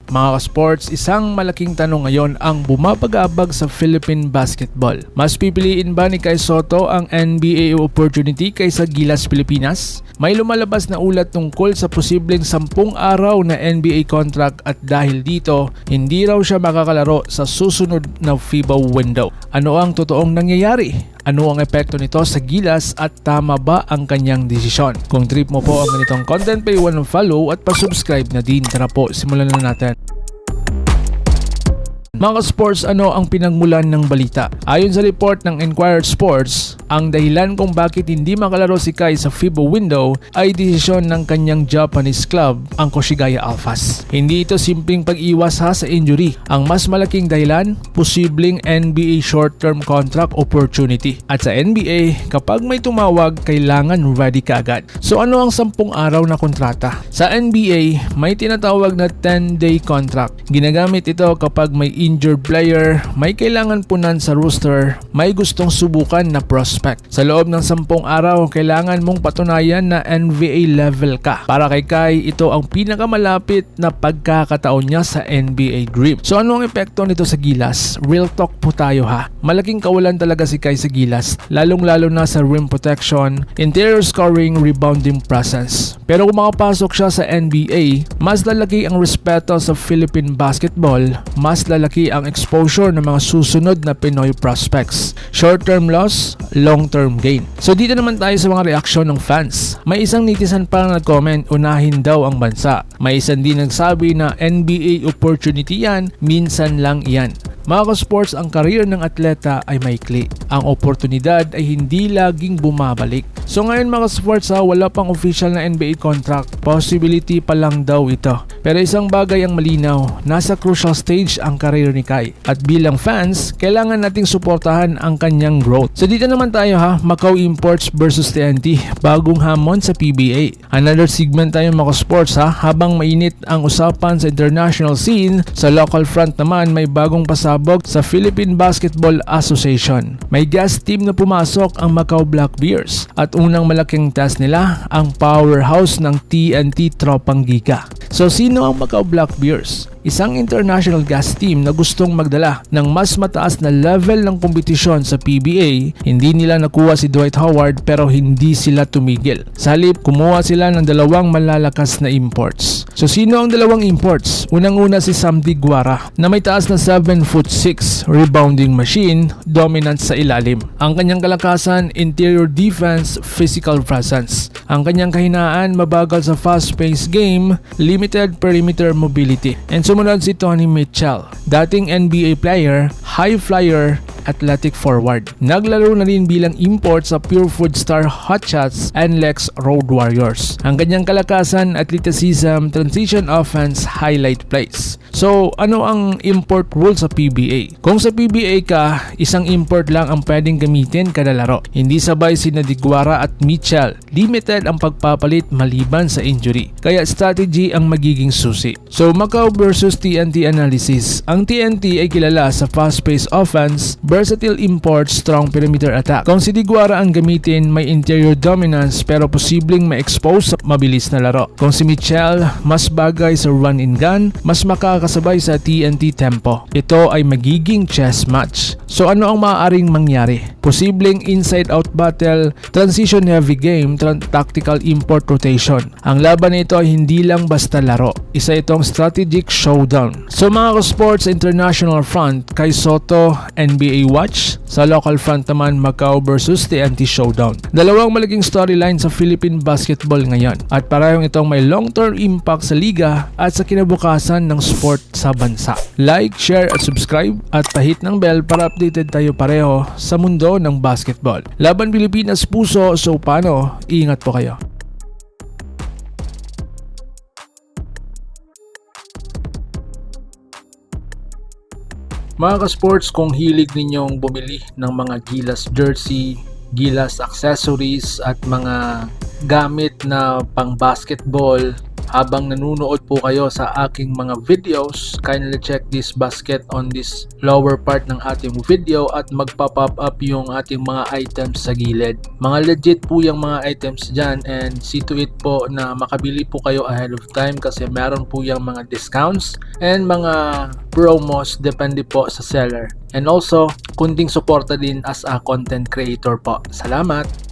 Mga ka-sports, isang malaking tanong ngayon ang bumabagabag sa Philippine basketball. Mas pipiliin ba ni Kai Sotto ang NBA opportunity kaysa Gilas Pilipinas? May lumalabas na ulat tungkol sa posibleng 10 araw na NBA contract at dahil dito, hindi raw siya makakalaro sa susunod na FIBA window. Ano ang totoong nangyayari? Ano ang epekto nito sa Gilas at tama ba ang kanyang desisyon? Kung trip mo po ang ganitong content, paiwan ng follow at pa-subscribe na din. Tara po, simulan na natin. Mga sports, ano ang pinagmulan ng balita? Ayon sa report ng Enquirer Sports, ang dahilan kung bakit hindi makalaro si Kai sa FIBA window ay desisyon ng kanyang Japanese club, ang Koshigaya Alphas. Hindi ito simpleng pag-iwas sa injury. Ang mas malaking dahilan, posibleng NBA short-term contract opportunity. At sa NBA, kapag may tumawag, kailangan ready ka agad. So ano ang 10 araw na kontrata? Sa NBA, may tinatawag na 10-day contract. Ginagamit ito kapag may injured player, may kailangan punan sa roster, may gustong subukan na prospect. Sa loob ng 10 araw, kailangan mong patunayan na NBA level ka. Para kay Kai, ito ang pinakamalapit na pagkakataon niya sa NBA dream. So ano ang epekto nito sa Gilas? Real talk po tayo ha. Malaking kawalan talaga si Kai sa Gilas, lalong-lalo na sa rim protection, interior scoring, rebounding presence. Pero kung makapasok siya sa NBA, mas lalaki ang respeto sa Philippine basketball, mas lalaki ang exposure ng mga susunod na Pinoy prospects. Short-term loss, long-term gain. So dito naman tayo sa mga reaksyon ng fans. May isang netizen pa na nag-comment, unahin daw ang bansa. May isang din nagsabi na NBA opportunity yan, minsan lang yan. Mga ka-sports, ang career ng atleta ay maikli. Ang oportunidad ay hindi laging bumabalik. So ngayon mga ka-sports, wala pang official na NBA contract. Possibility pa lang daw ito. Pero isang bagay ang malinaw, nasa crucial stage ang career ni Kai. At bilang fans, kailangan nating suportahan ang kanyang growth. So dito naman tayo Macau Imports versus TNT, bagong hamon sa PBA. Another segment tayo mga ka-sports habang mainit ang usapan sa international scene, sa local front naman may bagong pasabog sa Philippine Basketball Association. May guest team na pumasok ang Macau Black Bears at unang malaking test nila ang powerhouse ng TNT Tropang Giga. So sino ang Macau Black Bears? Isang international gas team na gustong magdala ng mas mataas na level ng kompetisyon sa PBA. Hindi nila nakuha si Dwight Howard pero hindi sila tumigil. Sa halip, kumuha sila ng 2 malalakas na imports. So sino ang 2 imports? Unang-una si Samdi Guara na may taas na 7'6", rebounding machine, dominant sa ilalim. Ang kanyang kalakasan, interior defense, physical presence. Ang kanyang kahinaan, mabagal sa fast-paced game, limited perimeter mobility. And sumunod si Tony Mitchell, dating NBA player, high flyer, athletic forward. Naglaro na rin bilang import sa Pure Food Star Hotshots and Lex Road Warriors. Ang kanyang kalakasan, athleticism, transition offense, highlight plays. So, ano ang import rule sa PBA? Kung sa PBA ka, isang import lang ang pwedeng gamitin kada laro. Hindi sabay sina Diguara at Mitchell. Limited ang pagpapalit maliban sa injury. Kaya strategy ang magiging susi. So, Macau versus TNT analysis. Ang TNT ay kilala sa fast-paced offense, versatile import, strong perimeter attack. Kung si Diguara ang gamitin, may interior dominance pero posibleng ma-expose sa mabilis na laro. Kung si Mitchell, mas bagay sa run and gun, mas makakasabay sa TNT tempo. Ito ay magiging chess match. So ano ang maaaring mangyari? Posibleng inside-out battle, transition heavy game, tactical import rotation. Ang laban nito ay hindi lang basta laro. Isa itong strategic showdown. So mga ka-sports, international front, Kai Sotto, NBA watch. Sa local front naman, Macau versus TNT showdown. Dalawang malaking storyline sa Philippine basketball ngayon. At parehong itong may long-term impact sa liga at sa kinabukasan ng sport sa bansa. Like, share at subscribe at pahit ng bell para updated tayo pareho sa mundo ng basketball. Laban Pilipinas puso, so paano? Ingat po kayo. Mga ka-sports, kung hilig ninyong bumili ng mga Gilas jersey, Gilas accessories at mga gamit na pang basketball, Habang nanonood po kayo sa aking mga videos, kindly check this basket on this lower part ng ating video at magpa-pop up yung ating mga items sa gilid. Mga legit po yung mga items dyan, and see to it po na makabili po kayo ahead of time kasi meron po yung mga discounts and mga promos depende po sa seller. And also, kunting suporta din as a content creator po. Salamat!